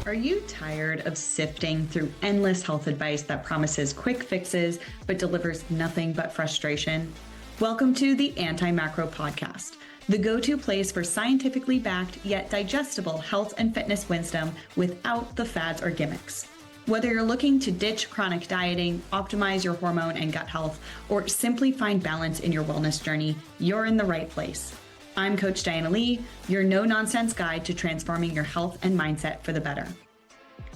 Are you tired of sifting through endless health advice that promises quick fixes but delivers nothing but frustration? Welcome to the Anti-Macro Podcast, the go-to place for scientifically backed yet digestible health and fitness wisdom without the fads or gimmicks. Whether you're looking to ditch chronic dieting, optimize your hormone and gut health, or simply find balance in your wellness journey, you're in the right place. I'm Coach Diana Lee, your no-nonsense guide to transforming your health and mindset for the better.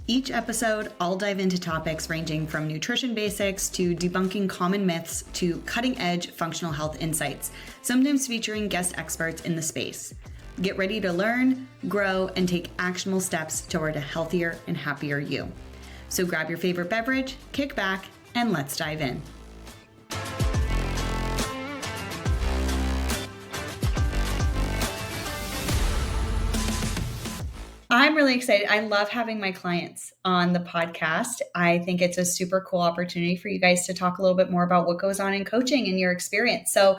Each episode, I'll dive into topics ranging from nutrition basics to debunking common myths to cutting-edge functional health insights, sometimes featuring guest experts in the space. Get ready to learn, grow, and take actionable steps toward a healthier and happier you. So grab your favorite beverage, kick back, and let's dive in. I'm really excited. I love having my clients on the podcast. I think it's a super cool opportunity for you guys to talk a little bit more about what goes on in coaching and your experience. So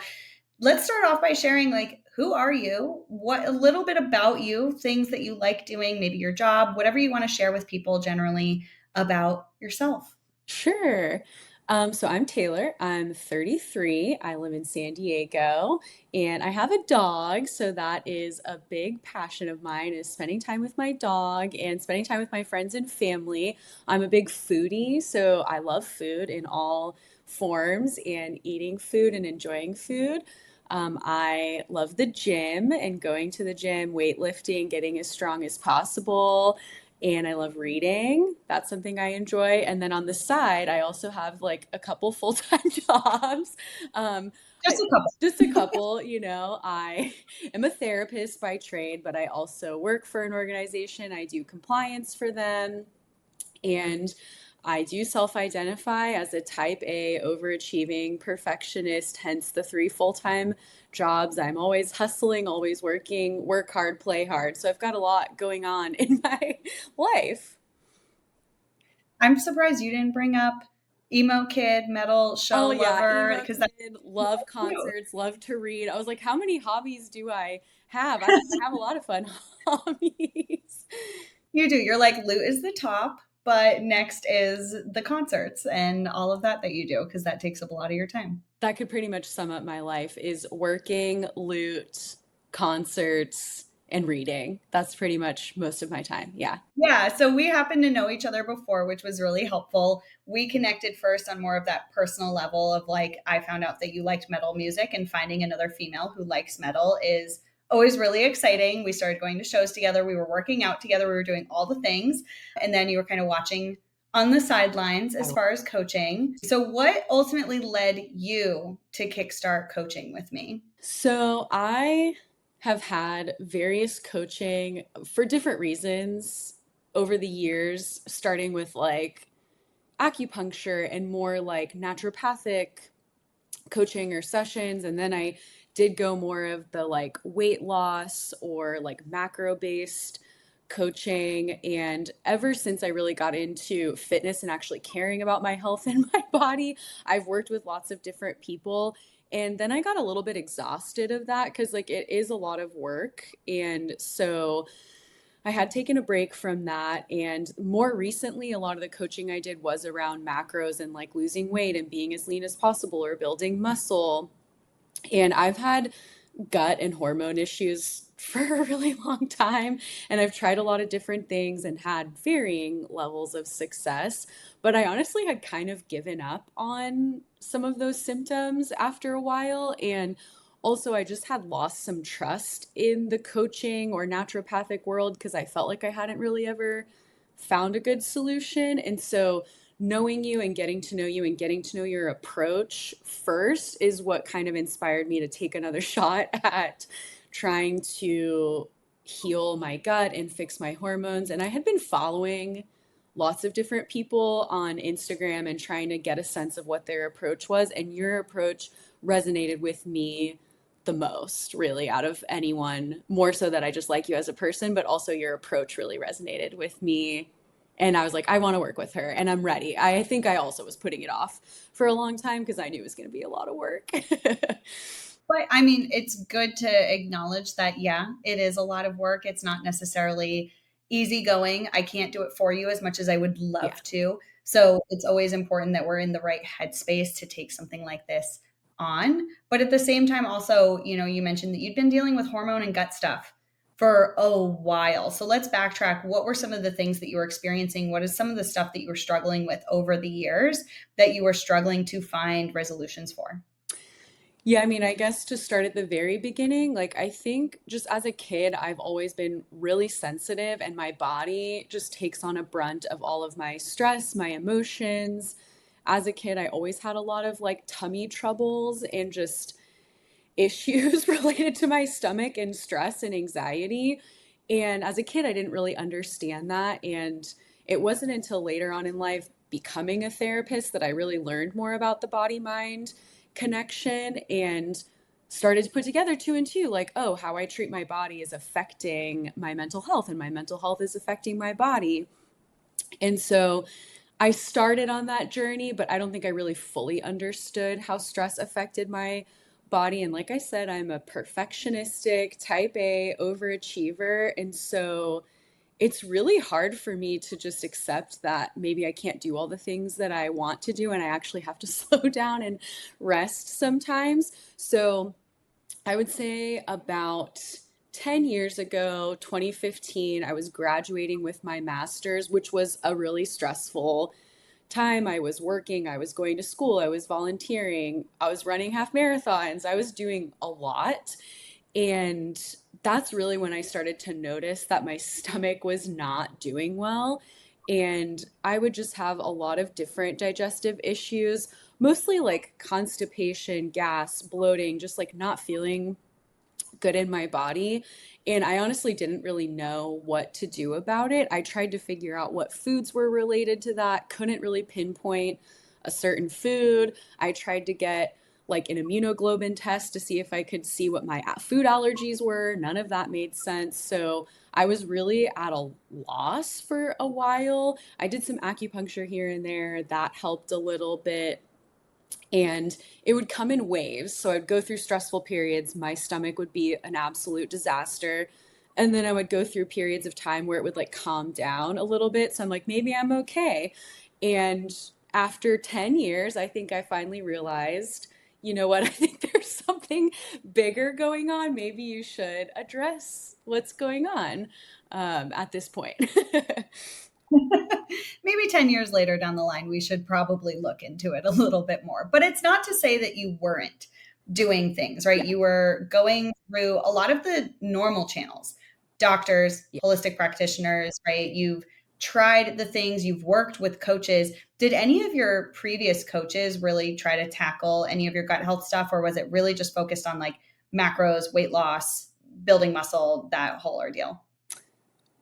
let's start off by sharing, who are you? What a little bit about you, things that you like doing, maybe your job, whatever you want to share with people generally about yourself. Sure. So I'm Taylor. I'm 33. I live in San Diego and I have a dog. So that is a big passion of mine, is spending time with my dog and spending time with my friends and family. I'm a big foodie, so I love food in all forms and eating food and enjoying food. I love the gym and going to the gym, weightlifting, getting as strong as possible. And I love reading. That's something I enjoy. And then on the side, I also have a couple full-time jobs. Just a couple. Just a couple, I am a therapist by trade, but I also work for an organization. I do compliance for them. And I do self-identify as a type A overachieving perfectionist, hence the 3 full-time jobs. I'm always hustling, always working, work hard, play hard. So I've got a lot going on in my life. I'm surprised you didn't bring up emo kid, metal show lover, because I love concerts, love to read. I was like, how many hobbies do I have? I have a lot of fun hobbies. You do. You're like, loot is the top, but next is the concerts and all of that you do, because that takes up a lot of your time. That could pretty much sum up my life, is working, loot, concerts, and reading. That's pretty much most of my time. Yeah. Yeah. So we happened to know each other before, which was really helpful. We connected first on more of that personal level of I found out that you liked metal music, and finding another female who likes metal is always really exciting. We started going to shows together. We were working out together. We were doing all the things. And then you were kind of watching on the sidelines as far as coaching. So what ultimately led you to kickstart coaching with me? So I have had various coaching for different reasons over the years, starting with acupuncture and more naturopathic coaching or sessions. And then I did go more of the weight loss or macro based coaching. And ever since I really got into fitness and actually caring about my health and my body, I've worked with lots of different people. And then I got a little bit exhausted of that because it is a lot of work. And so I had taken a break from that. And more recently, a lot of the coaching I did was around macros and losing weight and being as lean as possible or building muscle. And I've had gut and hormone issues for a really long time. And I've tried a lot of different things and had varying levels of success. But I honestly had kind of given up on some of those symptoms after a while. And also, I just had lost some trust in the coaching or naturopathic world because I felt like I hadn't really ever found a good solution. And so knowing you and getting to know you and getting to know your approach first is what kind of inspired me to take another shot at trying to heal my gut and fix my hormones. And I had been following lots of different people on Instagram and trying to get a sense of what their approach was. And your approach resonated with me the most, really, out of anyone, more so that I just like you as a person, but also your approach really resonated with me. And I was like, I want to work with her and I'm ready. I think I also was putting it off for a long time because I knew it was going to be a lot of work. But I mean, it's good to acknowledge that, yeah, it is a lot of work. It's not necessarily easygoing. I can't do it for you as much as I would Yeah. love to. So it's always important that we're in the right headspace to take something like this on. But at the same time, also, you mentioned that you'd been dealing with hormone and gut stuff for a while. So let's backtrack. What were some of the things that you were experiencing? What is some of the stuff that you were struggling with over the years that you were struggling to find resolutions for? Yeah, I mean, I guess to start at the very beginning, like I think just as a kid, I've always been really sensitive and my body just takes on a brunt of all of my stress, my emotions. As a kid, I always had a lot of like tummy troubles and just issues related to my stomach and stress and anxiety. And as a kid, I didn't really understand that. And it wasn't until later on in life, becoming a therapist, that I really learned more about the body mind connection and started to put together two and two like, oh, how I treat my body is affecting my mental health, and my mental health is affecting my body. And so I started on that journey, but I don't think I really fully understood how stress affected my body. And like I said, I'm a perfectionistic, type A overachiever. And so it's really hard for me to just accept that maybe I can't do all the things that I want to do. And I actually have to slow down and rest sometimes. So I would say about 10 years ago, 2015, I was graduating with my master's, which was a really stressful time. I was working, I was going to school, I was volunteering, I was running half marathons, I was doing a lot. And that's really when I started to notice that my stomach was not doing well. And I would just have a lot of different digestive issues, mostly like constipation, gas, bloating, just like not feeling good in my body. And I honestly didn't really know what to do about it. I tried to figure out what foods were related to that, couldn't really pinpoint a certain food. I tried to get like an immunoglobulin test to see if I could see what my food allergies were. None of that made sense. So I was really at a loss for a while. I did some acupuncture here and there. That helped a little bit, and it would come in waves. So I'd go through stressful periods. My stomach would be an absolute disaster. And then I would go through periods of time where it would like calm down a little bit. So I'm like, maybe I'm okay. And after 10 years, I think I finally realized, you know what, I think there's something bigger going on. Maybe you should address what's going on at this point. Maybe 10 years later down the line, we should probably look into it a little bit more. But it's not to say that you weren't doing things, right? Yeah. You were going through a lot of the normal channels, doctors, Yeah. holistic practitioners, right? You've tried the things, you've worked with coaches. Did any of your previous coaches really try to tackle any of your gut health stuff, or was it really just focused on like macros, weight loss, building muscle, that whole ordeal?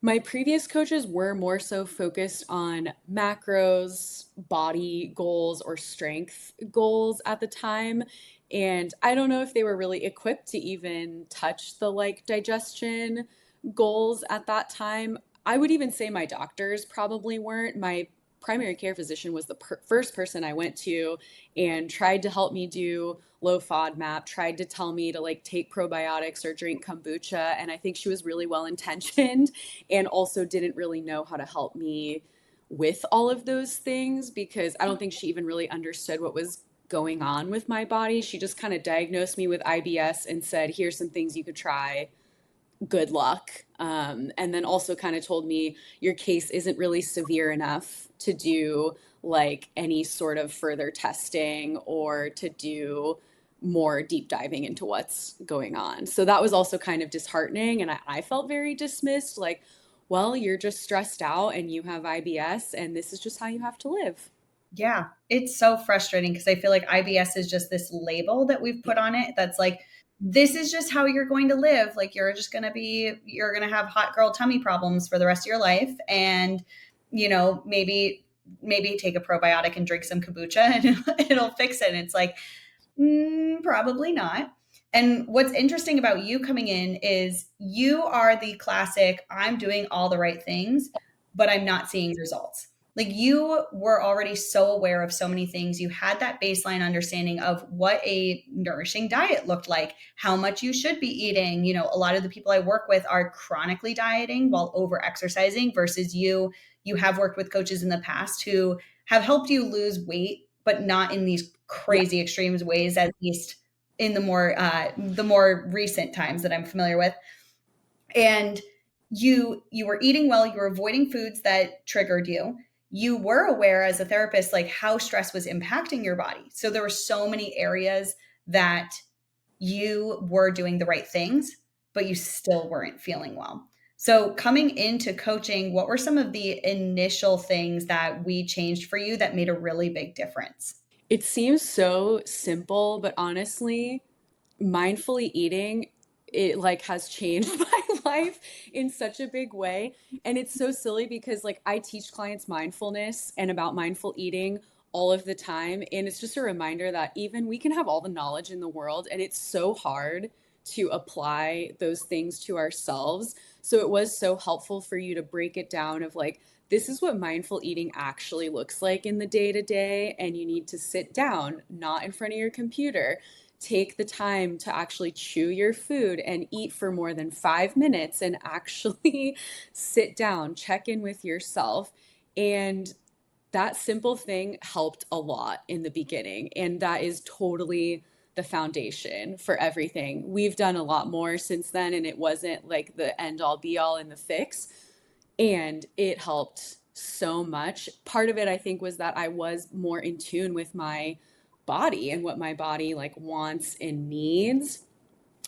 My previous coaches were more so focused on macros, body goals, or strength goals at the time. And I don't know if they were really equipped to even touch the like digestion goals at that time. I would even say my doctors probably weren't. My primary care physician was the first person I went to and tried to help me do low FODMAP, tried to tell me to like take probiotics or drink kombucha. And I think she was really well intentioned and also didn't really know how to help me with all of those things, because I don't think she even really understood what was going on with my body. She just kind of diagnosed me with IBS and said, here's some things you could try. Good luck. And then also kind of told me your case isn't really severe enough to do like any sort of further testing or to do more deep diving into what's going on. So that was also kind of disheartening. And I felt very dismissed, like, well, you're just stressed out and you have IBS, and this is just how you have to live. Yeah, it's so frustrating because I feel like IBS is just this label that we've put Yeah. on it that's like, this is just how you're going to live. Like, you're going to have hot girl tummy problems for the rest of your life. And, maybe take a probiotic and drink some kombucha and it'll fix it. And it's like, probably not. And what's interesting about you coming in is you are the classic, I'm doing all the right things, but I'm not seeing results. Like you were already so aware of so many things. You had that baseline understanding of what a nourishing diet looked like, how much you should be eating. You know, a lot of the people I work with are chronically dieting while over exercising versus you have worked with coaches in the past who have helped you lose weight, but not in these Yeah. crazy extremes ways, at least in the more recent times that I'm familiar with. And you were eating well, you were avoiding foods that triggered you. You were aware as a therapist like how stress was impacting your body. So there were so many areas that you were doing the right things, but you still weren't feeling well. So coming into coaching, what were some of the initial things that we changed for you that made a really big difference? It seems so simple, but honestly, mindfully eating, it like has changed my life in such a big way. And it's so silly because like I teach clients mindfulness and about mindful eating all of the time. And it's just a reminder that even we can have all the knowledge in the world, and it's so hard to apply those things to ourselves. So it was so helpful for you to break it down of like, this is what mindful eating actually looks like in the day to day. And you need to sit down, not in front of your computer. Take the time to actually chew your food and eat for more than 5 minutes and actually sit down, check in with yourself. And that simple thing helped a lot in the beginning. And that is totally the foundation for everything. We've done a lot more since then, and it wasn't like the end all be all and the fix. And it helped so much. Part of it, I think, was that I was more in tune with my body and what my body like wants and needs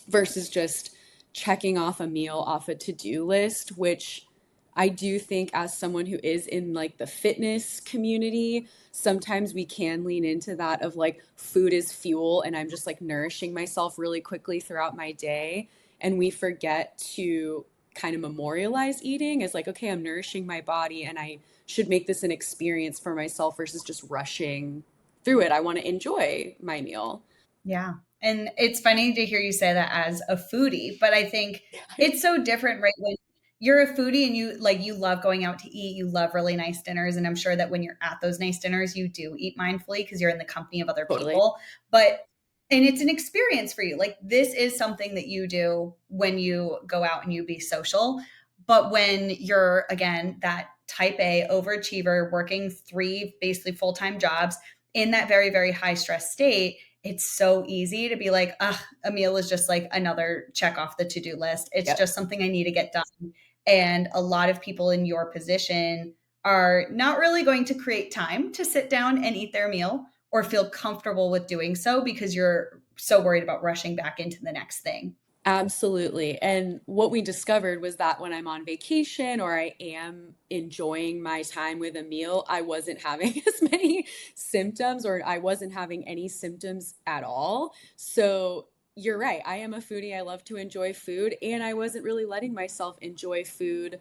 versus just checking off a meal off a to-do list, which I do think as someone who is in like the fitness community, sometimes we can lean into that of like food is fuel and I'm just like nourishing myself really quickly throughout my day. And we forget to kind of memorialize eating as like, okay, I'm nourishing my body and I should make this an experience for myself versus just rushing through it. I want to enjoy my meal. Yeah. And it's funny to hear you say that as a foodie, but I think it's so different, right? When you're a foodie and you love going out to eat, you love really nice dinners. And I'm sure that when you're at those nice dinners, you do eat mindfully because you're in the company of other Totally. people. And it's an experience for you. Like this is something that you do when you go out and you be social. But when you're, again, that type A overachiever working three basically full time jobs in that very, very high stress state, it's so easy to be like, a meal is just like another check off the to-do list. It's Yep. just something I need to get done. And a lot of people in your position are not really going to create time to sit down and eat their meal or feel comfortable with doing so because you're so worried about rushing back into the next thing. Absolutely. And what we discovered was that when I'm on vacation or I am enjoying my time with a meal, I wasn't having as many symptoms or I wasn't having any symptoms at all. So you're right. I am a foodie. I love to enjoy food, and I wasn't really letting myself enjoy food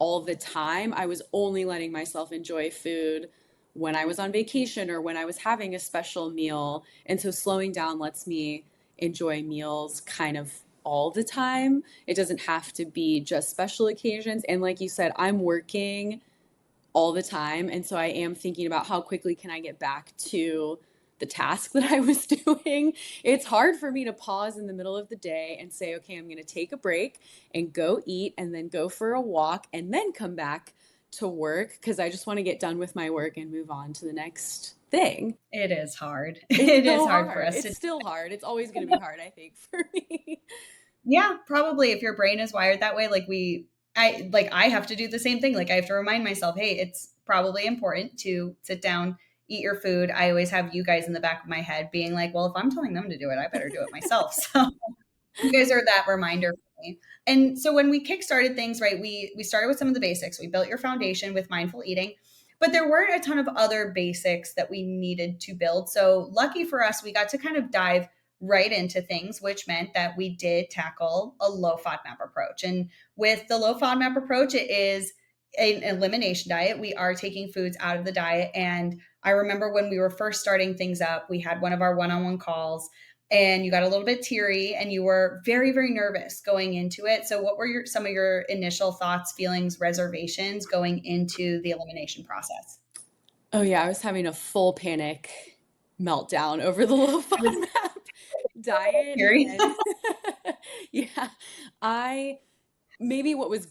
all the time. I was only letting myself enjoy food when I was on vacation or when I was having a special meal. And so slowing down lets me enjoy meals kind of all the time. It doesn't have to be just special occasions. And like you said, I'm working all the time. And so I am thinking about how quickly can I get back to the task that I was doing. It's hard for me to pause in the middle of the day and say, okay, I'm going to take a break and go eat and then go for a walk and then come back to work because I just want to get done with my work and move on to the next thing. It is hard. It's It is so hard for hard. us to. It's still hard. It's always going to be hard, I think, for me. Yeah, probably if your brain is wired that way, I have to do the same thing. Like I have to remind myself, hey, it's probably important to sit down, eat your food. I always have you guys in the back of my head being like, well, if I'm telling them to do it, I better do it myself. So you guys are that reminder for me. And so when we kickstarted things, right, we started with some of the basics. We built your foundation with mindful eating, but there weren't a ton of other basics that we needed to build. So lucky for us, we got to kind of dive right into things, which meant that we did tackle a low FODMAP approach. And with the low FODMAP approach, it is an elimination diet. We are taking foods out of the diet. And I remember when we were first starting things up, we had one of our one-on-one calls and you got a little bit teary and you were very, very nervous going into it. So what were some of your initial thoughts, feelings, reservations going into the elimination process? Oh yeah, I was having a full panic meltdown over the low I was FODMAP diet. teary. And yeah, I maybe what was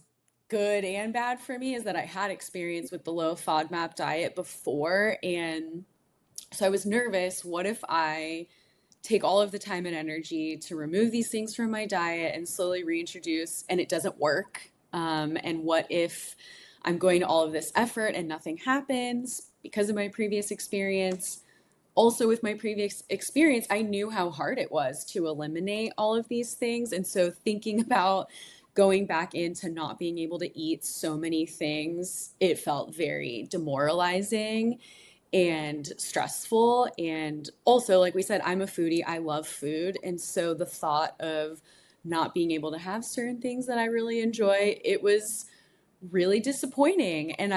good and bad for me is that I had experience with the low FODMAP diet before. And so I was nervous. What if I take all of the time and energy to remove these things from my diet and slowly reintroduce, and it doesn't work? And what if I'm going to all of this effort and nothing happens because of my previous experience? Also, with my previous experience, I knew how hard it was to eliminate all of these things. And so, thinking about going back into not being able to eat so many things, it felt very demoralizing and stressful. And also, like we said, I'm a foodie, I love food. And so, the thought of not being able to have certain things that I really enjoy, it was really disappointing. And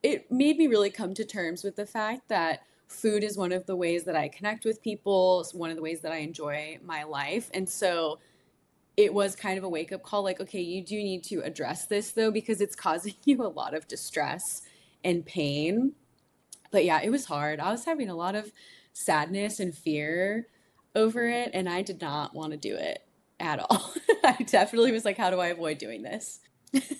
it made me really come to terms with the fact that food is one of the ways that I connect with people. It's one of the ways that I enjoy my life. And so it was kind of a wake up call, like, okay, you do need to address this though, because it's causing you a lot of distress and pain. But yeah, it was hard. I was having a lot of sadness and fear over it, and I did not want to do it at all. I definitely was like, how do I avoid doing this?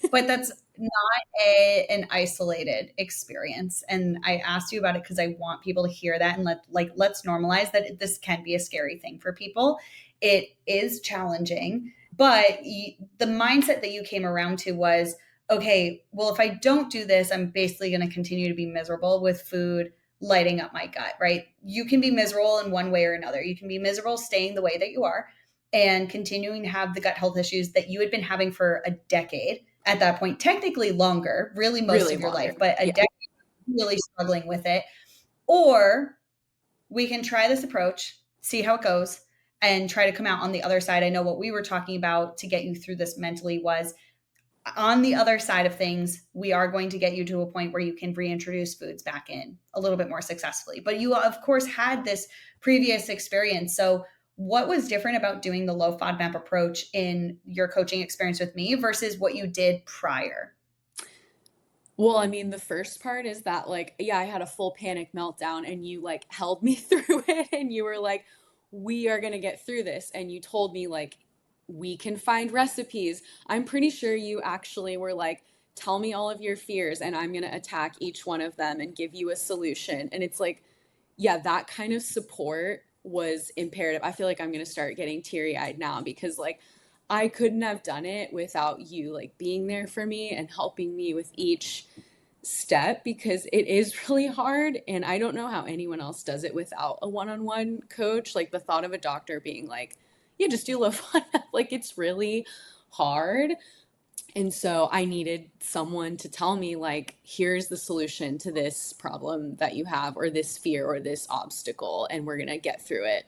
But that's not an isolated experience. And I asked you about it because I want people to hear that, and let's normalize that this can be a scary thing for people. It is challenging, but the mindset that you came around to was, okay, well, if I don't do this, I'm basically going to continue to be miserable with food lighting up my gut, right? You can be miserable in one way or another. You can be miserable staying the way that you are and continuing to have the gut health issues that you had been having for a decade at that point, technically longer, really most Really of your life, longer. but a Yeah. decade really struggling with it. Or we can try this approach, see how it goes, and try to come out on the other side. I know what we were talking about to get you through this mentally was on the other side of things, we are going to get you to a point where you can reintroduce foods back in a little bit more successfully. But you, of course, had this previous experience. So, what was different about doing the low FODMAP approach in your coaching experience with me versus what you did prior? Well, I mean, the first part is that, like, yeah, I had a full panic meltdown and you like held me through it and you were like, we are going to get through this. And you told me, like, we can find recipes. I'm pretty sure you actually were like, tell me all of your fears and I'm going to attack each one of them and give you a solution. And it's like, yeah, that kind of support was imperative. I feel like I'm going to start getting teary eyed now because, like, I couldn't have done it without you, like, being there for me and helping me with each step because it is really hard. And I don't know how anyone else does it without a one on one coach. Like, the thought of a doctor being like, yeah, just do low FODMAP, like, it's really hard. And so I needed someone to tell me, like, here's the solution to this problem that you have, or this fear, or this obstacle, and we're going to get through it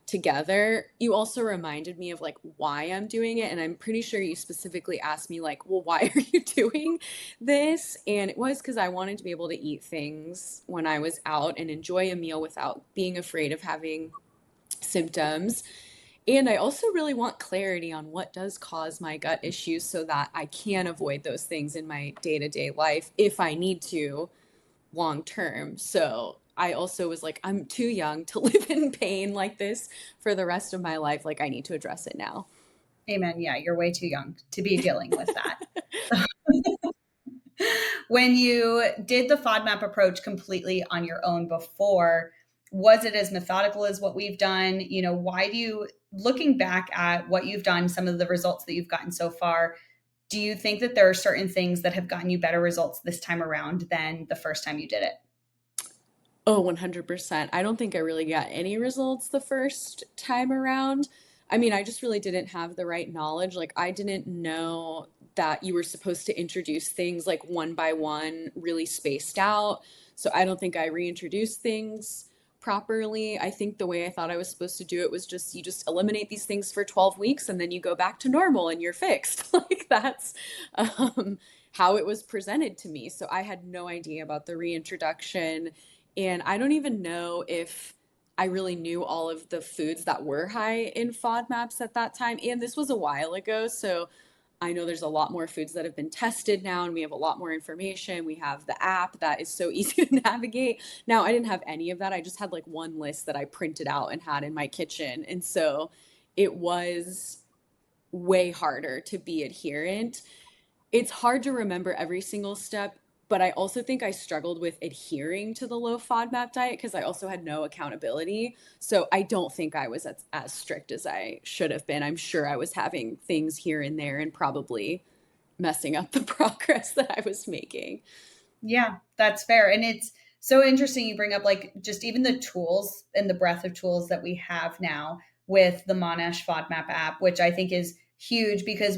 together. You also reminded me of like why I'm doing it. And I'm pretty sure you specifically asked me, like, well, why are you doing this? And it was because I wanted to be able to eat things when I was out and enjoy a meal without being afraid of having symptoms. And I also really want clarity on what does cause my gut issues so that I can avoid those things in my day to day life if I need to long term. So I also was like, I'm too young to live in pain like this for the rest of my life. Like, I need to address it now. Amen. Yeah, you're way too young to be dealing with that. When you did the FODMAP approach completely on your own before, was it as methodical as what we've done? You know, why do you, looking back at what you've done, some of the results that you've gotten so far, do you think that there are certain things that have gotten you better results this time around than the first time you did it? Oh, 100%. I don't think I really got any results the first time around. I mean, I just really didn't have the right knowledge. Like, I didn't know that you were supposed to introduce things like one by one, really spaced out. So I don't think I reintroduced things properly. I think the way I thought I was supposed to do it was just you just eliminate these things for 12 weeks and then you go back to normal and you're fixed. Like, that's how it was presented to me. So I had no idea about the reintroduction, and I don't even know if I really knew all of the foods that were high in FODMAPs at that time. And this was a while ago. So I know there's a lot more foods that have been tested now, and we have a lot more information. We have the app that is so easy to navigate. Now, I didn't have any of that. I just had like one list that I printed out and had in my kitchen. And so it was way harder to be adherent. It's hard to remember every single step, but I also think I struggled with adhering to the low FODMAP diet because I also had no accountability. So I don't think I was as strict as I should have been. I'm sure I was having things here and there and probably messing up the progress that I was making. Yeah, that's fair. And it's so interesting you bring up like just even the tools and the breadth of tools that we have now with the Monash FODMAP app, which I think is huge because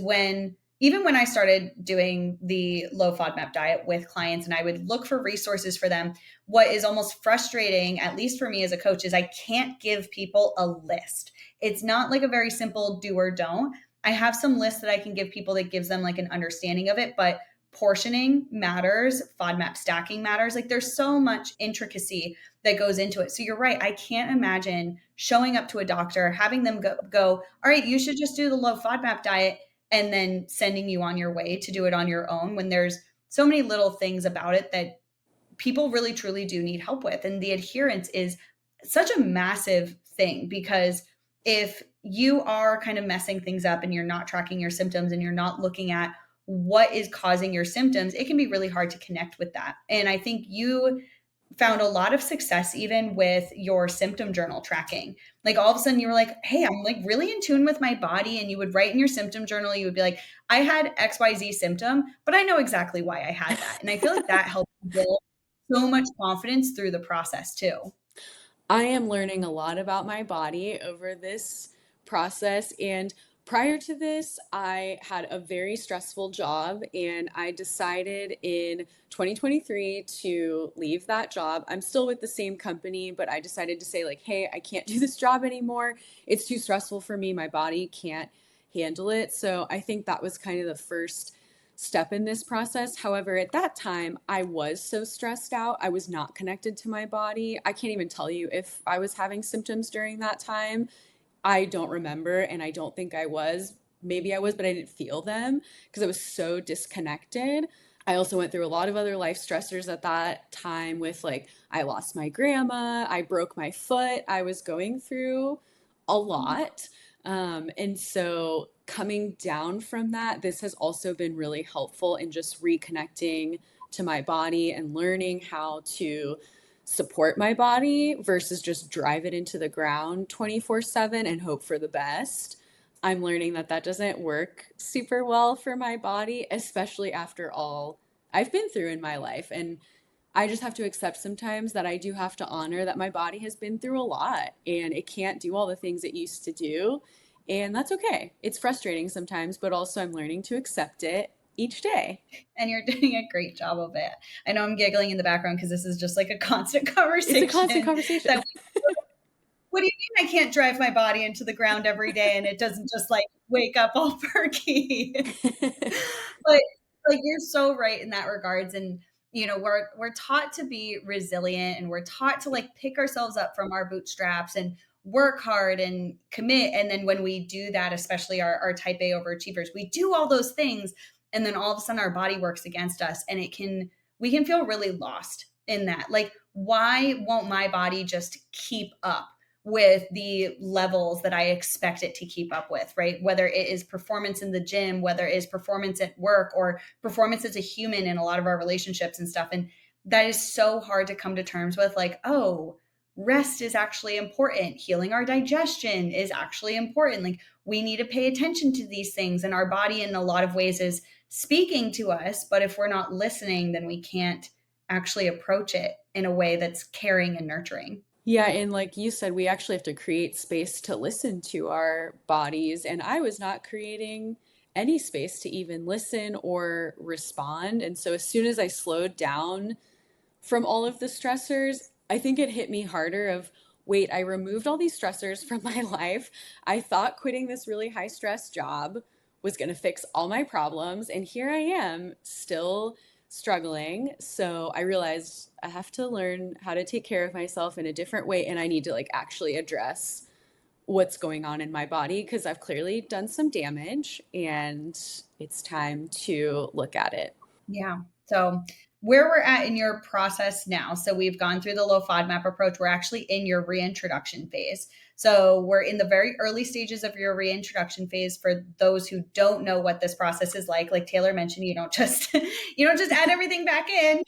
even when I started doing the low FODMAP diet with clients and I would look for resources for them, what is almost frustrating, at least for me as a coach, is I can't give people a list. It's not like a very simple do or don't. I have some lists that I can give people that gives them like an understanding of it, but portioning matters, FODMAP stacking matters. Like there's so much intricacy that goes into it. So you're right. I can't imagine showing up to a doctor, having them go, all right, you should just do the low FODMAP diet, and then sending you on your way to do it on your own when there's so many little things about it that people really truly do need help with. And the adherence is such a massive thing because if you are kind of messing things up and you're not tracking your symptoms and you're not looking at what is causing your symptoms, it can be really hard to connect with that. And I think you found a lot of success even with your symptom journal tracking. Like all of a sudden you were like, hey, I'm like really in tune with my body. And you would write in your symptom journal, you would be like, I had XYZ symptom, but I know exactly why I had that. And I feel like that helped build so much confidence through the process too. I am learning a lot about my body over this process. And prior to this, I had a very stressful job, and I decided in 2023 to leave that job. I'm still with the same company, but I decided to say, like, hey, I can't do this job anymore. It's too stressful for me. My body can't handle it. So I think that was kind of the first step in this process. However, at that time, I was so stressed out. I was not connected to my body. I can't even tell you if I was having symptoms during that time. I don't remember, and I don't think I was. Maybe I was, but I didn't feel them because I was so disconnected. I also went through a lot of other life stressors at that time with like, I lost my grandma, I broke my foot. I was going through a lot. And so coming down from that, this has also been really helpful in just reconnecting to my body and learning how to support my body versus just drive it into the ground 24/7 and hope for the best. I'm learning that that doesn't work super well for my body, especially after all I've been through in my life. And I just have to accept sometimes that I do have to honor that my body has been through a lot and it can't do all the things it used to do. And that's okay. It's frustrating sometimes, but also I'm learning to accept it each day. And you're doing a great job of it. I know I'm giggling in the background because this is just like a constant It's conversation. a constant conversation. What do you mean I can't drive my body into the ground every day and it doesn't just like wake up all perky? But like you're so right in that regards. And you know, we're taught to be resilient and we're taught to like pick ourselves up from our bootstraps and work hard and commit. And then when we do that, especially our type A overachievers, we do all those things. And then all of a sudden our body works against us and we can feel really lost in that. Like, why won't my body just keep up with the levels that I expect it to keep up with, right? Whether it is performance in the gym, whether it is performance at work or performance as a human in a lot of our relationships and stuff. And that is so hard to come to terms with, like, oh, rest is actually important. Healing our digestion is actually important. Like we need to pay attention to these things. And our body in a lot of ways is speaking to us. But if we're not listening, then we can't actually approach it in a way that's caring and nurturing. Yeah, and like you said, we actually have to create space to listen to our bodies. And I was not creating any space to even listen or respond. And so as soon as I slowed down from all of the stressors, I think it hit me harder of, wait, I removed all these stressors from my life. I thought quitting this really high stress job was going to fix all my problems. And here I am still struggling. So I realized I have to learn how to take care of myself in a different way. And I need to like actually address what's going on in my body because I've clearly done some damage and it's time to look at it. Yeah. So where we're at in your process now. So we've gone through the low FODMAP approach. We're actually in your reintroduction phase. So we're in the very early stages of your reintroduction phase. For those who don't know what this process is like Taylor mentioned, you don't just add everything back in.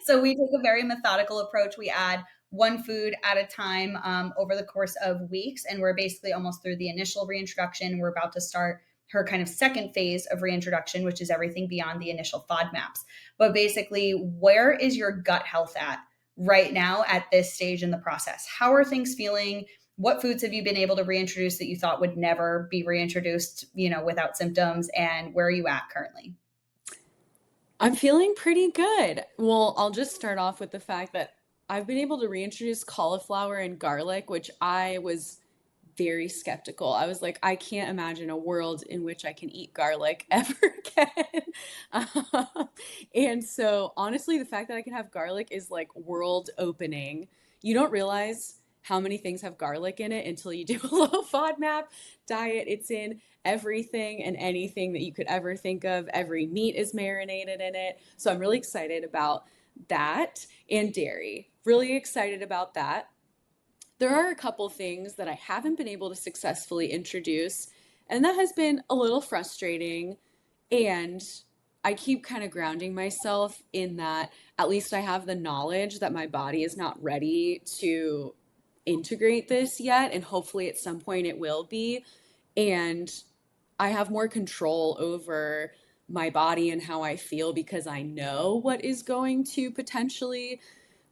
So we take a very methodical approach. We add one food at a time over the course of weeks. And we're basically almost through the initial reintroduction. We're about to start her kind of second phase of reintroduction, which is everything beyond the initial FODMAPs. But basically, where is your gut health at right now at this stage in the process? How are things feeling? What foods have you been able to reintroduce that you thought would never be reintroduced, without symptoms? And where are you at currently? I'm feeling pretty good. Well, I'll just start off with the fact that I've been able to reintroduce cauliflower and garlic, which I was very skeptical. I was like, I can't imagine a world in which I can eat garlic ever again. And so, honestly, the fact that I can have garlic is like world opening. You don't realize how many things have garlic in it until you do a low FODMAP diet. It's in everything and anything that you could ever think of. Every meat is marinated in it. So I'm really excited about that, and dairy. Really excited about that. There are a couple things that I haven't been able to successfully introduce, and that has been a little frustrating. And I keep kind of grounding myself in that at least I have the knowledge that my body is not ready to integrate this yet, and hopefully at some point it will be. And I have more control over my body and how I feel because I know what is going to potentially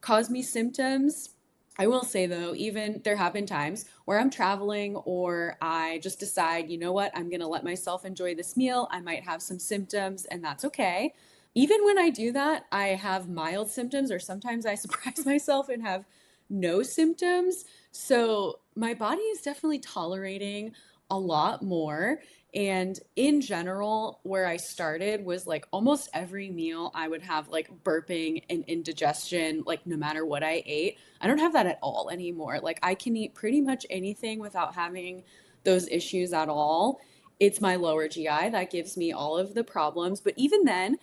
cause me symptoms. I will say though, even there have been times where I'm traveling or I just decide, you know what, I'm going to let myself enjoy this meal. I might have some symptoms and that's okay. Even when I do that, I have mild symptoms or sometimes I surprise myself and have no symptoms. So my body is definitely tolerating a lot more. And in general, where I started was like almost every meal I would have like burping and indigestion, like no matter what I ate. I don't have that at all anymore. Like I can eat pretty much anything without having those issues at all. It's my lower GI that gives me all of the problems. But even then,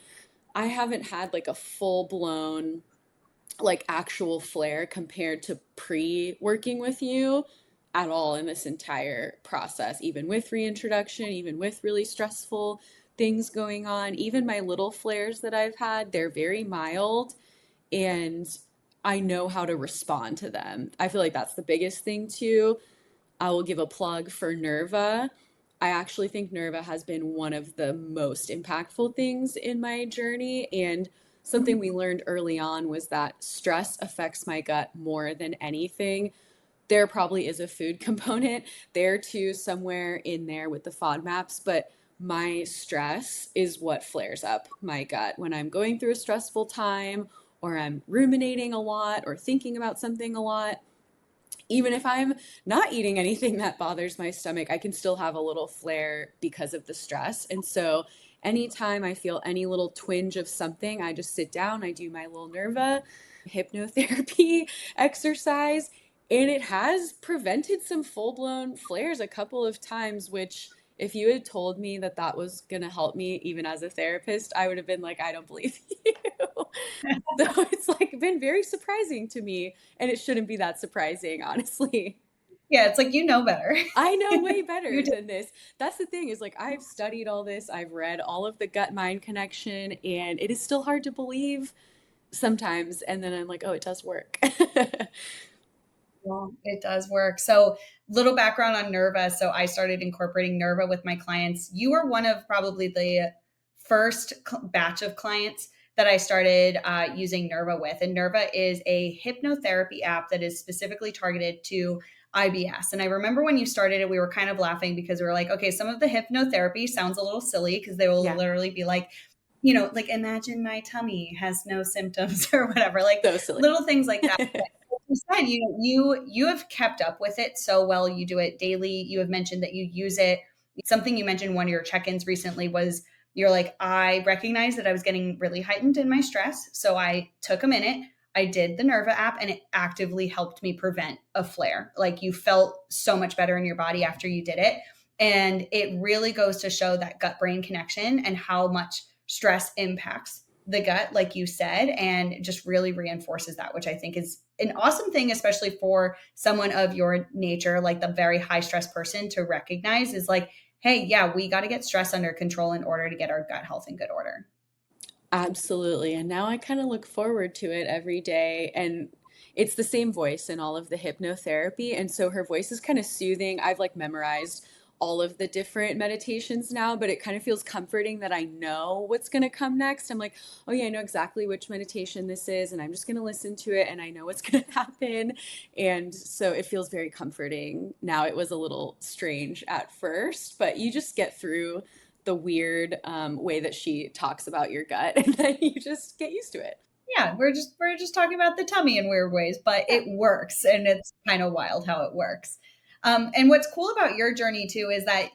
I haven't had like a full blown, like actual flare compared to pre working with you at all in this entire process, even with reintroduction, even with really stressful things going on. Even my little flares that I've had, they're very mild and I know how to respond to them. I feel like that's the biggest thing too. I will give a plug for Nerva. I actually think Nerva has been one of the most impactful things in my journey. And something we learned early on was that stress affects my gut more than anything. There probably is a food component there too, somewhere in there with the FODMAPs, but my stress is what flares up my gut when I'm going through a stressful time or I'm ruminating a lot or thinking about something a lot. Even if I'm not eating anything that bothers my stomach, I can still have a little flare because of the stress. And so anytime I feel any little twinge of something, I just sit down, I do my little Nerva hypnotherapy exercise, and it has prevented some full-blown flares a couple of times, which if you had told me that that was going to help me even as a therapist, I would have been like, I don't believe you. So it's like been very surprising to me, and it shouldn't be that surprising, honestly. Yeah, it's like better. I know way better than this. That's the thing is like I've studied all this, I've read all of the gut mind connection, and it is still hard to believe sometimes. And then I'm like, oh, it does work. Well, it does work. So, little background on Nerva. So, I started incorporating Nerva with my clients. You are one of probably the first batch of clients that I started using Nerva with. And Nerva is a hypnotherapy app that is specifically targeted to IBS. And I remember when you started it, we were kind of laughing because we were like, okay, some of the hypnotherapy sounds a little silly because they will literally be like, like imagine my tummy has no symptoms or whatever, like So silly. little things like that. You said, you have kept up with it so well. You do it daily. You have mentioned that you use it. Something you mentioned one of your check-ins recently was You're like, I recognized that I was getting really heightened in my stress. So I took a minute. I did the Nerva app and it actively helped me prevent a flare. Like you felt so much better in your body after you did it. And it really goes to show that gut brain connection and how much stress impacts the gut, like you said, and just really reinforces that, which I think is an awesome thing, especially for someone of your nature, like the very high stress person, to recognize is like, hey, yeah, we got to get stress under control in order to get our gut health in good order. Absolutely. And now I kind of look forward to it every day. And it's the same voice in all of the hypnotherapy. And so her voice is kind of soothing. I've like memorized all of the different meditations now, but it kind of feels comforting that I know what's going to come next. I'm like, oh yeah, I know exactly which meditation this is, and I'm just going to listen to it and I know what's going to happen. And so it feels very comforting. Now it was a little strange at first, but you just get through the weird way that she talks about your gut, and then you just get used to it. Yeah, we're just talking about the tummy in weird ways, but it works, and it's kind of wild how it works. And what's cool about your journey too is that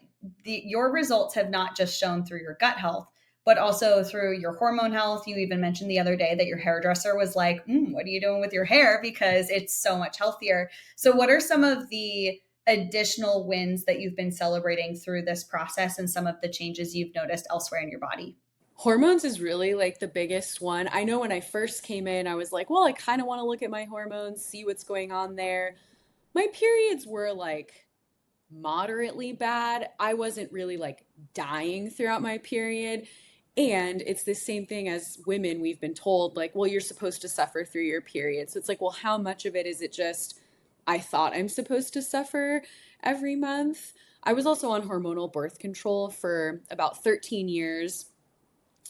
your results have not just shown through your gut health, but also through your hormone health. You even mentioned the other day that your hairdresser was like, what are you doing with your hair? Because it's so much healthier. So what are some of the additional wins that you've been celebrating through this process and some of the changes you've noticed elsewhere in your body? Hormones is really like the biggest one. I know when I first came in, I was like, well, I kind of want to look at my hormones, see what's going on there. My periods were like moderately bad. I wasn't really like dying throughout my period. And it's the same thing as women. We've been told, like, well, you're supposed to suffer through your period. So it's like, well, how much of it is it just, I thought I'm supposed to suffer every month? I was also on hormonal birth control for about 13 years.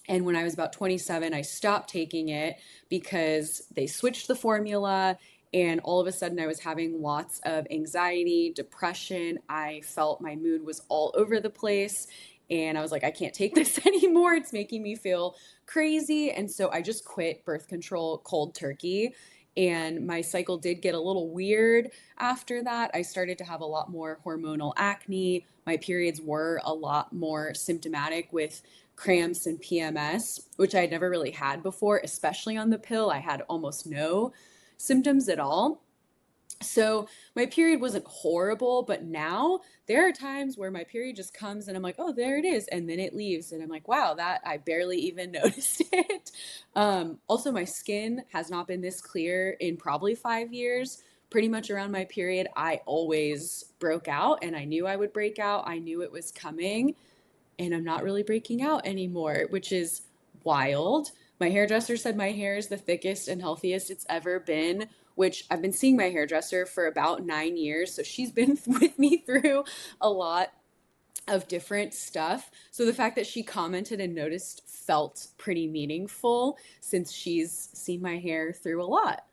And when I was about 27, I stopped taking it because they switched the formula. And all of a sudden, I was having lots of anxiety, depression. I felt my mood was all over the place. And I was like, I can't take this anymore. It's making me feel crazy. And so I just quit birth control cold turkey. And my cycle did get a little weird after that. I started to have a lot more hormonal acne. My periods were a lot more symptomatic with cramps and PMS, which I had never really had before, especially on the pill. I had almost no symptoms at all. So my period wasn't horrible, but now there are times where my period just comes and I'm like, oh, there it is. And then it leaves. And I'm like, wow, that I barely even noticed it. Also, my skin has not been this clear in probably 5 years. Pretty much around my period, I always broke out and I knew I would break out. I knew it was coming and I'm not really breaking out anymore, which is wild. My hairdresser said my hair is the thickest and healthiest it's ever been, which I've been seeing my hairdresser for about 9 years. So she's been with me through a lot of different stuff. So the fact that she commented and noticed felt pretty meaningful since she's seen my hair through a lot.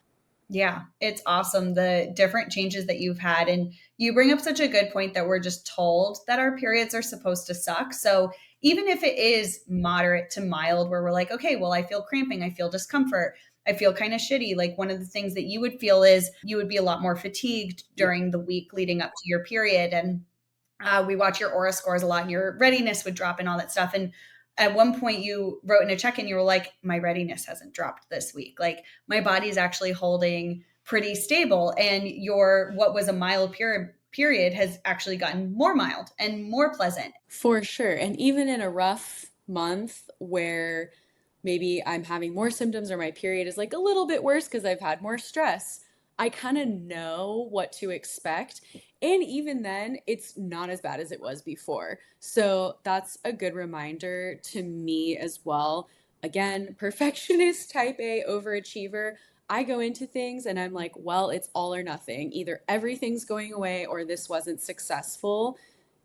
Yeah, it's awesome. The different changes that you've had. And you bring up such a good point that we're just told that our periods are supposed to suck. So even if it is moderate to mild, where we're like, okay, well, I feel cramping, I feel discomfort, I feel kind of shitty. Like one of the things that you would feel is you would be a lot more fatigued during the week leading up to your period. And we watch your aura scores a lot and your readiness would drop and all that stuff. And at one point you wrote in a check-in, you were like, my readiness hasn't dropped this week. Like my body's actually holding pretty stable. And your, what was a mild period has actually gotten more mild and more pleasant. For sure. And even in a rough month where maybe I'm having more symptoms or my period is like a little bit worse because I've had more stress, I kind of know what to expect. And even then, it's not as bad as it was before. So that's a good reminder to me as well. Again, perfectionist, type A, overachiever. I go into things and I'm like, well, it's all or nothing. Either everything's going away or this wasn't successful.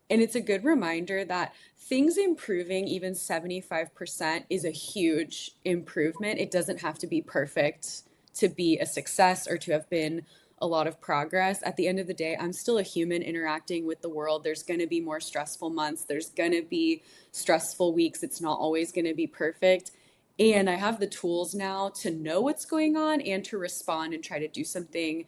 And it's a good reminder that things improving even 75% is a huge improvement. It doesn't have to be perfect to be a success or to have been a lot of progress. At the end of the day, I'm still a human interacting with the world. There's going to be more stressful months. There's going to be stressful weeks. It's not always going to be perfect. And I have the tools now to know what's going on and to respond and try to do something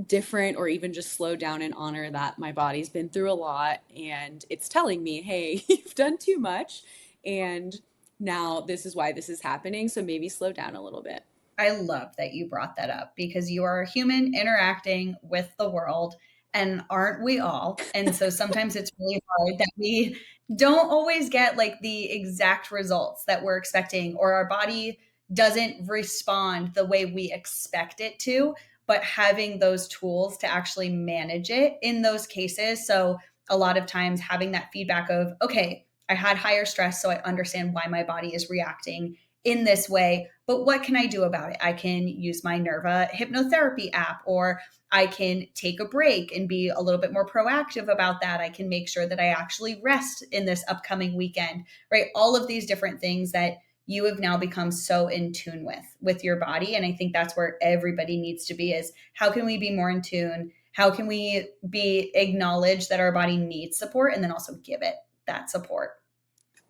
different or even just slow down and honor that my body's been through a lot and it's telling me, hey, you've done too much And now this is why this is happening. So maybe slow down a little bit. I love that you brought that up because you are a human interacting with the world, and aren't we all? And so sometimes it's really hard that we don't always get like the exact results that we're expecting, or our body doesn't respond the way we expect it to, but having those tools to actually manage it in those cases. So a lot of times having that feedback of, okay, I had higher stress, so I understand why my body is reacting in this way, but what can I do about it? I can use my Nerva hypnotherapy app, or I can take a break and be a little bit more proactive about that. I can make sure that I actually rest in this upcoming weekend, right? All of these different things that you have now become so in tune with your body. And I think that's where everybody needs to be, is how can we be more in tune? How can we be acknowledge that our body needs support, and then also give it that support?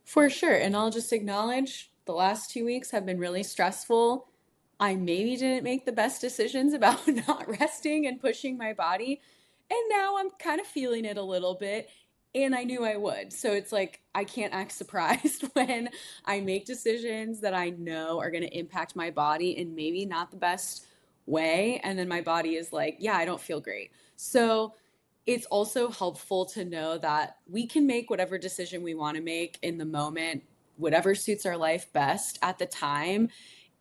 For sure. And I'll just acknowledge the last 2 weeks have been really stressful. I maybe didn't make the best decisions about not resting and pushing my body. And now I'm kind of feeling it a little bit. And I knew I would. So it's like I can't act surprised when I make decisions that I know are going to impact my body in maybe not the best way. And then my body is like, yeah, I don't feel great. So it's also helpful to know that we can make whatever decision we want to make in the moment, whatever suits our life best at the time.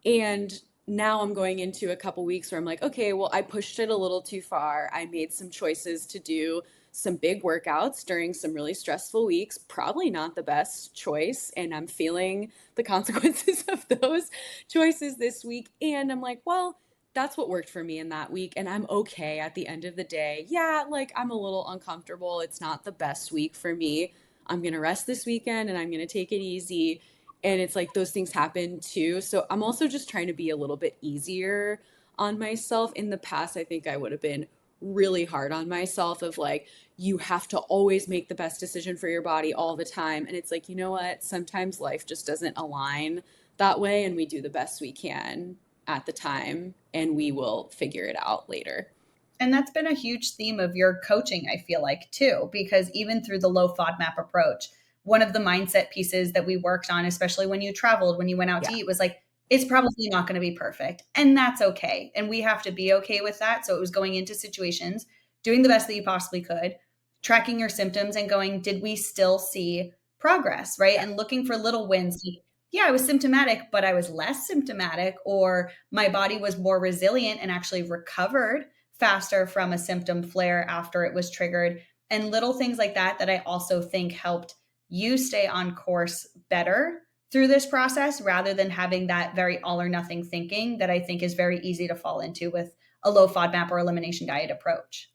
And now I'm going into a couple weeks where I'm like, okay, well, I pushed it a little too far. I made some choices to do some big workouts during some really stressful weeks, probably not the best choice. And I'm feeling the consequences of those choices this week. And I'm like, well, that's what worked for me in that week. And I'm okay at the end of the day. Yeah, like I'm a little uncomfortable. It's not the best week for me. I'm going to rest this weekend and I'm going to take it easy. And it's like those things happen too. So I'm also just trying to be a little bit easier on myself. In the past, I think I would have been really hard on myself of like, you have to always make the best decision for your body all the time. And it's like, you know what? Sometimes life just doesn't align that way, and we do the best we can at the time, and we will figure it out later. And that's been a huge theme of your coaching, I feel like, too, because even through the low FODMAP approach, one of the mindset pieces that we worked on, especially when you traveled, when you went out to Yeah. eat, was like, it's probably not going to be perfect. And that's okay. And we have to be okay with that. So it was going into situations, doing the best that you possibly could, tracking your symptoms and going, did we still see progress? Right. Yeah. And looking for little wins. Like, yeah, I was symptomatic, but I was less symptomatic, or my body was more resilient and actually recovered faster from a symptom flare after it was triggered. And little things like that, that I also think helped you stay on course better through this process, rather than having that very all or nothing thinking that I think is very easy to fall into with a low FODMAP or elimination diet approach.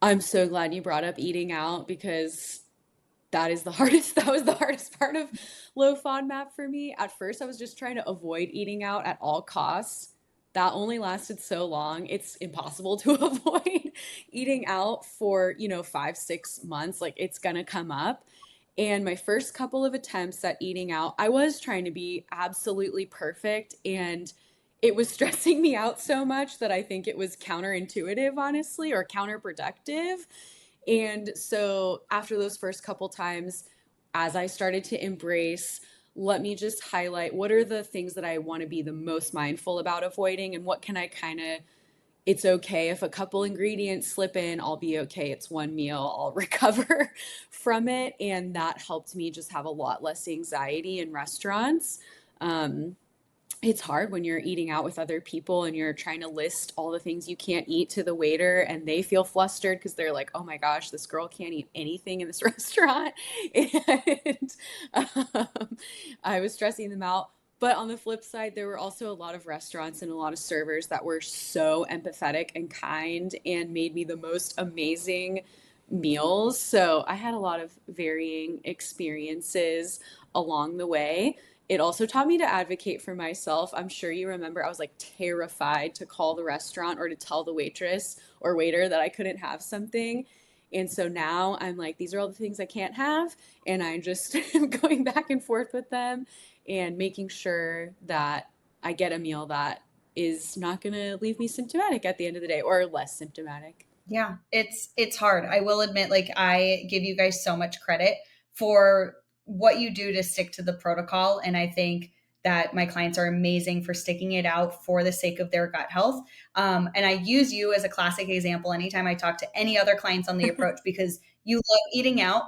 I'm so glad you brought up eating out, because that is the hardest. That was the hardest part of low FODMAP for me. At first, I was just trying to avoid eating out at all costs. That only lasted so long. It's impossible to avoid eating out for, 5, 6 months. Like it's gonna come up. And my first couple of attempts at eating out, I was trying to be absolutely perfect. And it was stressing me out so much that I think it was counterintuitive, honestly, or counterproductive. And so after those first couple times, as I started to embrace, let me just highlight what are the things that I want to be the most mindful about avoiding, and what can I kind of, it's okay if a couple ingredients slip in, I'll be okay. It's one meal, I'll recover from it. And that helped me just have a lot less anxiety in restaurants. It's hard when you're eating out with other people and you're trying to list all the things you can't eat to the waiter, and they feel flustered because they're like, oh my gosh, this girl can't eat anything in this restaurant. And I was stressing them out. But on the flip side, there were also a lot of restaurants and a lot of servers that were so empathetic and kind and made me the most amazing meals. So I had a lot of varying experiences along the way. It also taught me to advocate for myself. I'm sure you remember I was like terrified to call the restaurant or to tell the waitress or waiter that I couldn't have something. And so now I'm like, these are all the things I can't have. And I just am going back and forth with them and making sure that I get a meal that is not going to leave me symptomatic at the end of the day, or less symptomatic. Yeah, it's hard. I will admit, like, I give you guys so much credit for what you do to stick to the protocol. And I think that my clients are amazing for sticking it out for the sake of their gut health. And I use you as a classic example anytime I talk to any other clients on the approach, because you love eating out.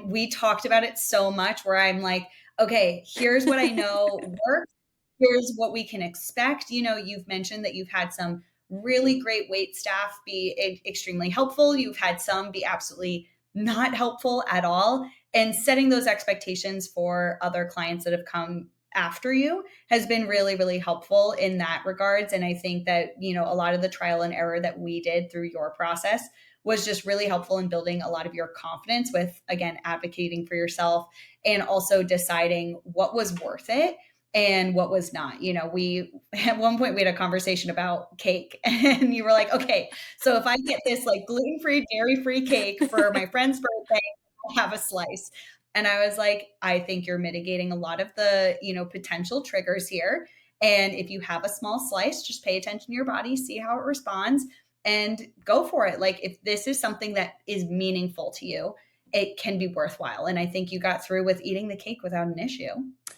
We talked about it so much where I'm like, okay, here's what I know works. Here's what we can expect. You've mentioned that you've had some really great wait staff be extremely helpful. You've had some be absolutely not helpful at all. And setting those expectations for other clients that have come after you has been really, really helpful in that regards. And I think that, a lot of the trial and error that we did through your process was just really helpful in building a lot of your confidence with, again, advocating for yourself and also deciding what was worth it and what was not. We at one point we had a conversation about cake and you were like, okay, so if I get this like gluten-free, dairy-free cake for my friend's birthday, I'll have a slice. And I was like, I think you're mitigating a lot of the, potential triggers here. And if you have a small slice, just pay attention to your body, see how it responds and go for it. Like if this is something that is meaningful to you, it can be worthwhile. And I think you got through with eating the cake without an issue.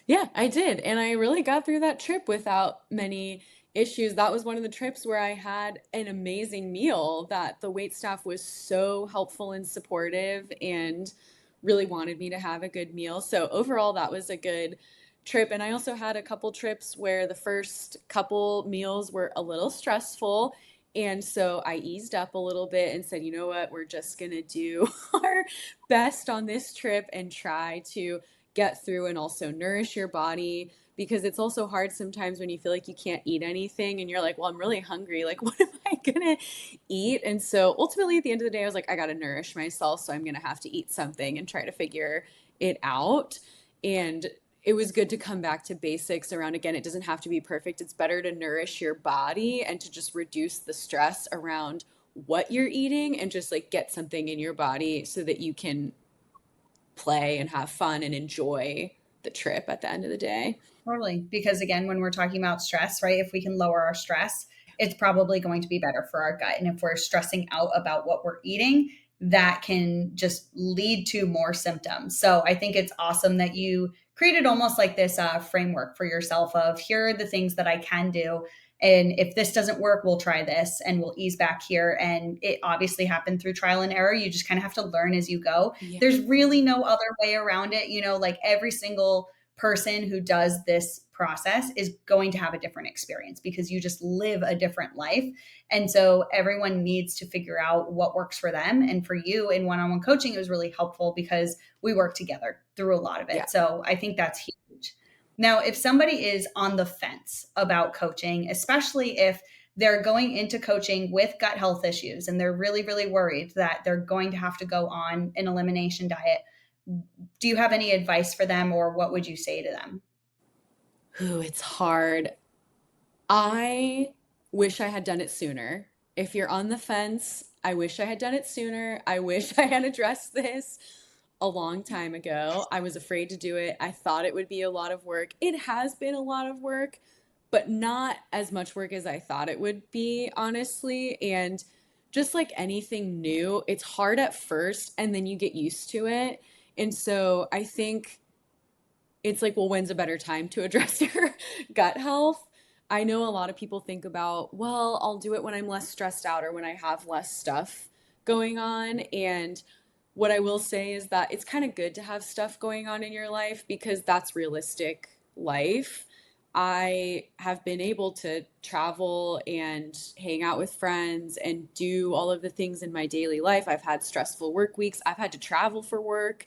Yeah, I did. And I really got through that trip without many issues. That was one of the trips where I had an amazing meal, that the wait staff was so helpful and supportive and really wanted me to have a good meal. So overall, that was a good trip. And I also had a couple trips where the first couple meals were a little stressful. And so I eased up a little bit and said, you know what, we're just going to do our best on this trip and try to get through and also nourish your body, because it's also hard sometimes when you feel like you can't eat anything and you're like, well, I'm really hungry. Like, what am I going to eat? And so ultimately at the end of the day, I was like, I got to nourish myself. So I'm going to have to eat something and try to figure it out. And it was good to come back to basics around, again, it doesn't have to be perfect. It's better to nourish your body and to just reduce the stress around what you're eating and just like get something in your body so that you can play and have fun and enjoy the trip at the end of the day. Totally. Because again, when we're talking about stress, right, if we can lower our stress, it's probably going to be better for our gut. And if we're stressing out about what we're eating, that can just lead to more symptoms. So I think it's awesome that you created almost like this framework for yourself of here are the things that I can do. And if this doesn't work, we'll try this and we'll ease back here. And it obviously happened through trial and error. You just kind of have to learn as you go. Yeah. There's really no other way around it. Like every single person who does this process is going to have a different experience because you just live a different life. And so everyone needs to figure out what works for them. And for you in one-on-one coaching, it was really helpful because we work together through a lot of it. Yeah. So I think that's huge. Now, if somebody is on the fence about coaching, especially if they're going into coaching with gut health issues and they're really, really worried that they're going to have to go on an elimination diet, do you have any advice for them or what would you say to them? Ooh, it's hard. I wish I had done it sooner. If you're on the fence, I wish I had done it sooner. I wish I had addressed this a long time ago. I was afraid to do it. I thought it would be a lot of work. It has been a lot of work, but not as much work as I thought it would be, honestly. And just like anything new, it's hard at first and then you get used to it. And so I think it's like, well, when's a better time to address your gut health? I know a lot of people think about, well, I'll do it when I'm less stressed out or when I have less stuff going on. And what I will say is that it's kind of good to have stuff going on in your life because that's realistic life. I have been able to travel and hang out with friends and do all of the things in my daily life. I've had stressful work weeks. I've had to travel for work.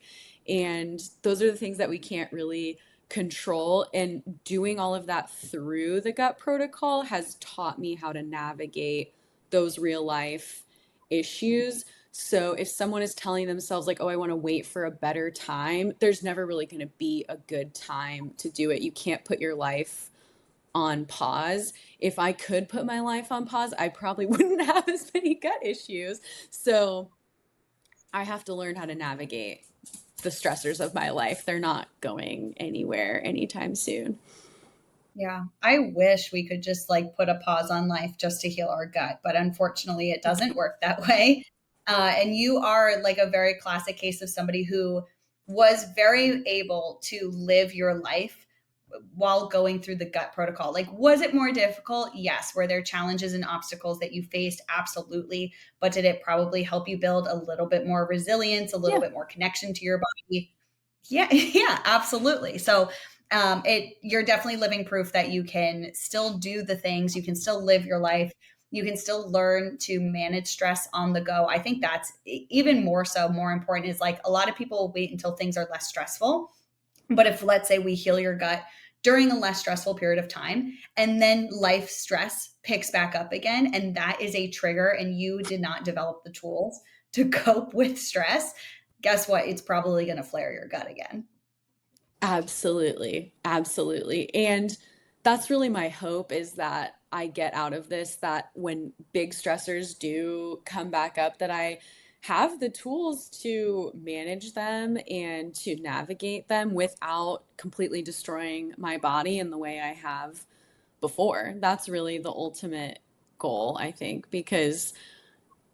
And those are the things that we can't really control. And doing all of that through the gut protocol has taught me how to navigate those real life issues. So if someone is telling themselves like, oh, I want to wait for a better time, there's never really going to be a good time to do it. You can't put your life on pause. If I could put my life on pause, I probably wouldn't have as many gut issues. So I have to learn how to navigate the stressors of my life. They're not going anywhere anytime soon. Yeah, I wish we could just like put a pause on life just to heal our gut, but unfortunately it doesn't work that way. And you are like a very classic case of somebody who was very able to live your life while going through the gut protocol? Like, was it more difficult? Yes. Were there challenges and obstacles that you faced? Absolutely. But did it probably help you build a little bit more resilience, a little Yeah. bit more connection to your body? Yeah, yeah, absolutely. So you're definitely living proof that you can still do the things, you can still live your life, you can still learn to manage stress on the go. I think that's even more so more important is like a lot of people wait until things are less stressful. But if let's say we heal your gut during a less stressful period of time and then life stress picks back up again, and that is a trigger and you did not develop the tools to cope with stress, guess what? It's probably going to flare your gut again. Absolutely. Absolutely. And that's really my hope, is that I get out of this, that when big stressors do come back up, that I have the tools to manage them and to navigate them without completely destroying my body in the way I have before. That's really the ultimate goal, I think, because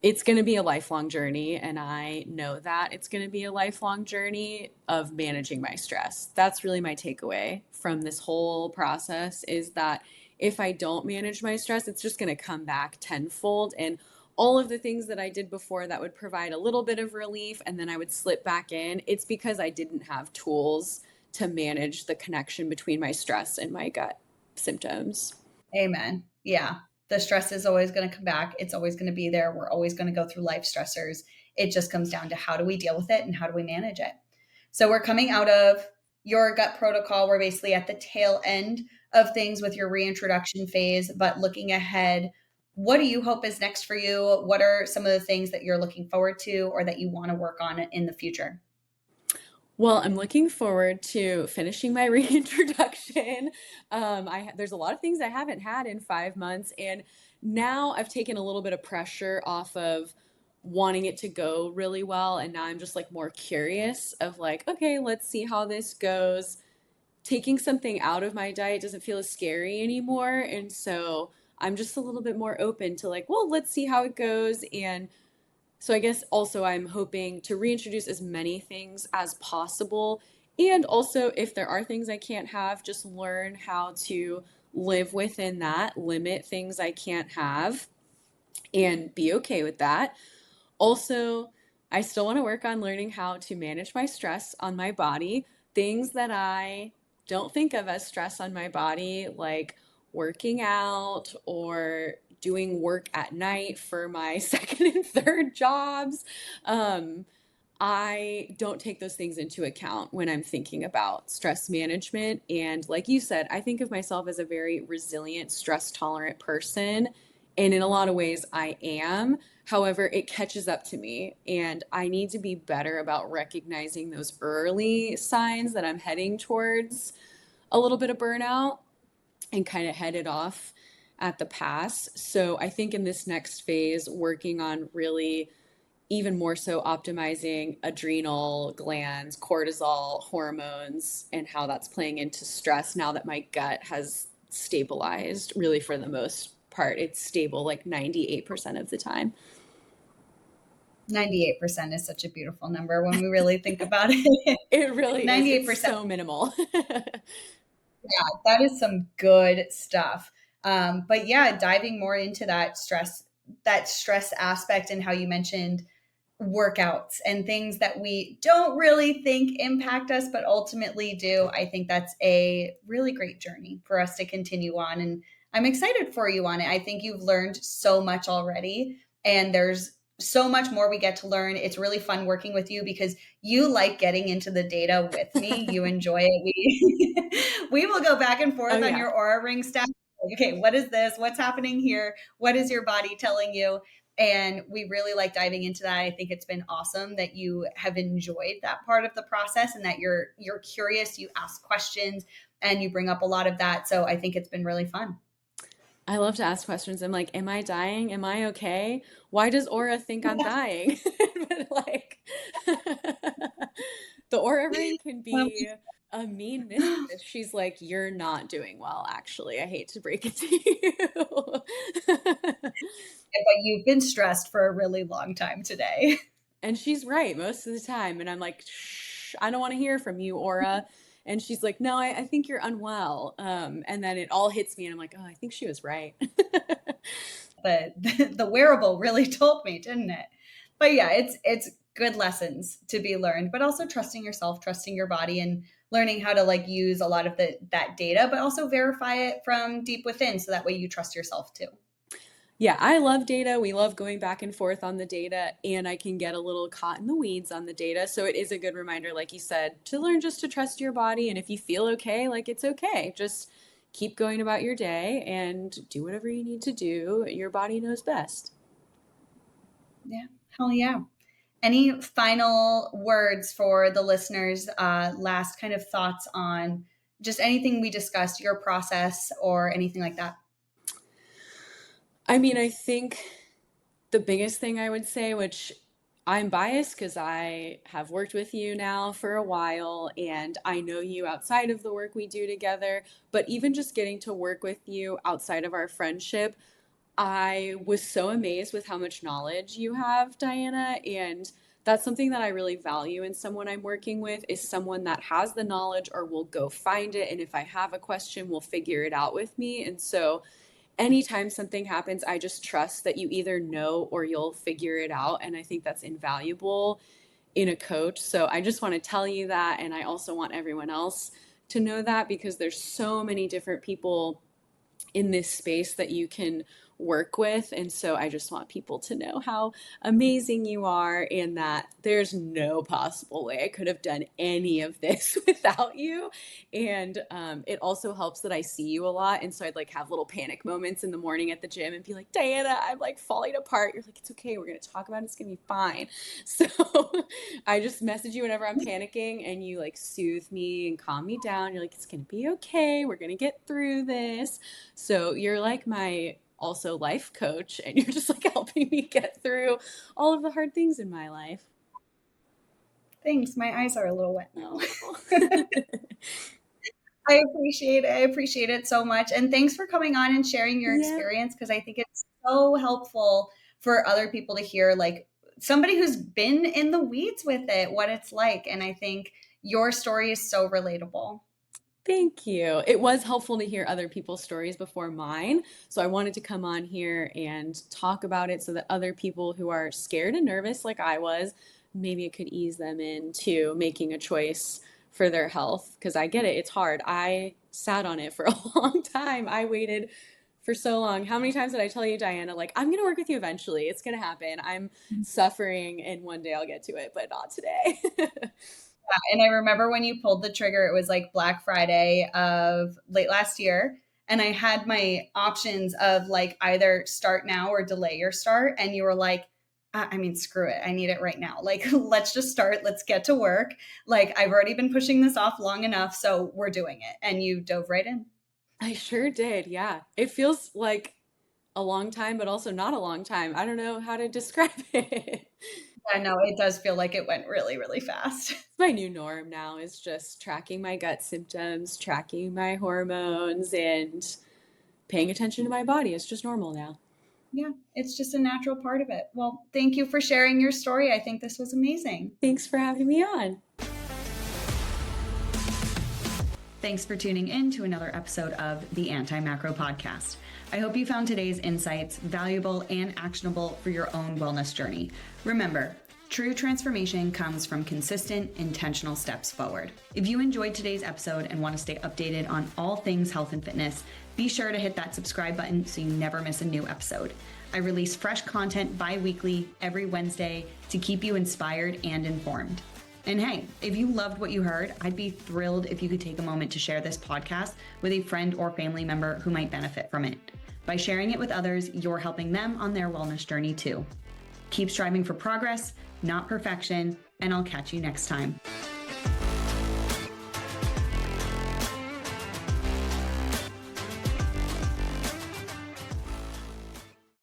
it's going to be a lifelong journey. And I know that it's going to be a lifelong journey of managing my stress. That's really my takeaway from this whole process, is that if I don't manage my stress, it's just going to come back tenfold. And all of the things that I did before that would provide a little bit of relief and then I would slip back in, it's because I didn't have tools to manage the connection between my stress and my gut symptoms. Amen. Yeah. The stress is always going to come back. It's always going to be there. We're always going to go through life stressors. It just comes down to how do we deal with it and how do we manage it? So we're coming out of your gut protocol. We're basically at the tail end of things with your reintroduction phase, but looking ahead, what do you hope is next for you? What are some of the things that you're looking forward to or that you want to work on in the future? Well, I'm looking forward to finishing my reintroduction. There's a lot of things I haven't had in 5 months, and now I've taken a little bit of pressure off of wanting it to go really well, and now I'm just like more curious of like, okay, let's see how this goes. Taking something out of my diet doesn't feel as scary anymore, and so I'm just a little bit more open to like, well, let's see how it goes. And so I guess also I'm hoping to reintroduce as many things as possible. And also, if there are things I can't have, just learn how to live within that, limit things I can't have, and be okay with that. Also, I still want to work on learning how to manage my stress on my body, things that I don't think of as stress on my body, like working out or doing work at night for my second and third jobs. Um, I don't take those things into account when I'm thinking about stress management. And like you said, I think of myself as a very resilient, stress tolerant person. And in a lot of ways, I am. However, it catches up to me, and I need to be better about recognizing those early signs that I'm heading towards a little bit of burnout and kind of head it off at the pass. So I think in this next phase, working on really even more so optimizing adrenal glands, cortisol, hormones, and how that's playing into stress now that my gut has stabilized really for the most part. It's stable like 98% of the time. 98% is such a beautiful number when we really think about it. It really is. It's 98%. so minimal. Yeah, that is some good stuff. But yeah, diving more into that stress aspect and how you mentioned workouts and things that we don't really think impact us, but ultimately do. I think that's a really great journey for us to continue on. And I'm excited for you on it. I think you've learned so much already, and there's so much more we get to learn. It's really fun working with you because you like getting into the data with me. You enjoy it. We will go back and Oh, forth on yeah. your aura ring stuff. Okay, what is this? What's happening here? What is your body telling you? And we really like diving into that. I think it's been awesome that you have enjoyed that part of the process and that you're curious, you ask questions, and you bring up a lot of that. So I think it's been really fun. I love to ask questions. I'm like, am I dying? Am I okay? Why does Aura think I'm dying? But like, the Aura ring can be a mean mistress. She's like, you're not doing well, actually. I hate to break it to you. But you've been stressed for a really long time today. And she's right most of the time. And I'm like, shh. I don't want to hear from you, Aura. And she's like, no, I think you're unwell. And then it all hits me and I'm like, oh, I think she was right. The wearable really told me, didn't it? But yeah, it's good lessons to be learned, but also trusting yourself, trusting your body, and learning how to like use a lot of that data, but also verify it from deep within. So that way you trust yourself too. Yeah, I love data. We love going back and forth on the data, and I can get a little caught in the weeds on the data. So it is a good reminder, like you said, to learn just to trust your body. And if you feel okay, like it's okay. Just keep going about your day and do whatever you need to do. Your body knows best. Yeah, hell yeah. Any final words for the listeners? Last kind of thoughts on just anything we discussed, your process or anything like that? I mean, I think the biggest thing I would say, which I'm biased because I have worked with you now for a while and I know you outside of the work we do together, but even just getting to work with you outside of our friendship, I was so amazed with how much knowledge you have, Diana, and that's something that I really value in someone I'm working with is someone that has the knowledge or will go find it, and if I have a question, will figure it out with me. And so anytime something happens, I just trust that you either know or you'll figure it out. And I think that's invaluable in a coach. So I just want to tell you that. And I also want everyone else to know that because there's so many different people in this space that you can work with. And so I just want people to know how amazing you are and that there's no possible way I could have done any of this without you. And it also helps that I see you a lot. And so I'd like have little panic moments in the morning at the gym and be like, Diana, I'm like falling apart. You're like, it's okay. We're going to talk about it. It's going to be fine. So I just message you whenever I'm panicking and you like soothe me and calm me down. You're like, it's going to be okay. We're going to get through this. So you're like my also life coach and you're just like helping me get through all of the hard things in my life. Thanks. My eyes are a little wet now. Oh. I appreciate it so much. And thanks for coming on and sharing your experience because I think it's so helpful for other people to hear, like somebody who's been in the weeds with it, what it's like. And I think your story is so relatable. Thank you. It was helpful to hear other people's stories before mine. So I wanted to come on here and talk about it so that other people who are scared and nervous like I was, maybe it could ease them into making a choice for their health. Because I get it. It's hard. I sat on it for a long time. I waited for so long. How many times did I tell you, Diana, like, I'm going to work with you eventually. It's going to happen. I'm suffering and one day I'll get to it, but not today. Yeah, and I remember when you pulled the trigger, it was like Black Friday of late last year. And I had my options of like either start now or delay your start. And you were like, I mean, screw it. I need it right now. Like, let's just start. Let's get to work. Like, I've already been pushing this off long enough. So we're doing it. And you dove right in. I sure did. Yeah. It feels like a long time, but also not a long time. I don't know how to describe it. Yeah, no, it does feel like it went really, really fast. It's my new norm now is just tracking my gut symptoms, tracking my hormones, and paying attention to my body. It's just normal now. Yeah, it's just a natural part of it. Well, thank you for sharing your story. I think this was amazing. Thanks for having me on. Thanks for tuning in to another episode of the Anti-Macro Podcast. I hope you found today's insights valuable and actionable for your own wellness journey. Remember, true transformation comes from consistent, intentional steps forward. If you enjoyed today's episode and want to stay updated on all things health and fitness, be sure to hit that subscribe button so you never miss a new episode. I release fresh content bi-weekly every Wednesday to keep you inspired and informed. And hey, if you loved what you heard, I'd be thrilled if you could take a moment to share this podcast with a friend or family member who might benefit from it. By sharing it with others, you're helping them on their wellness journey too. Keep striving for progress, not perfection, and I'll catch you next time.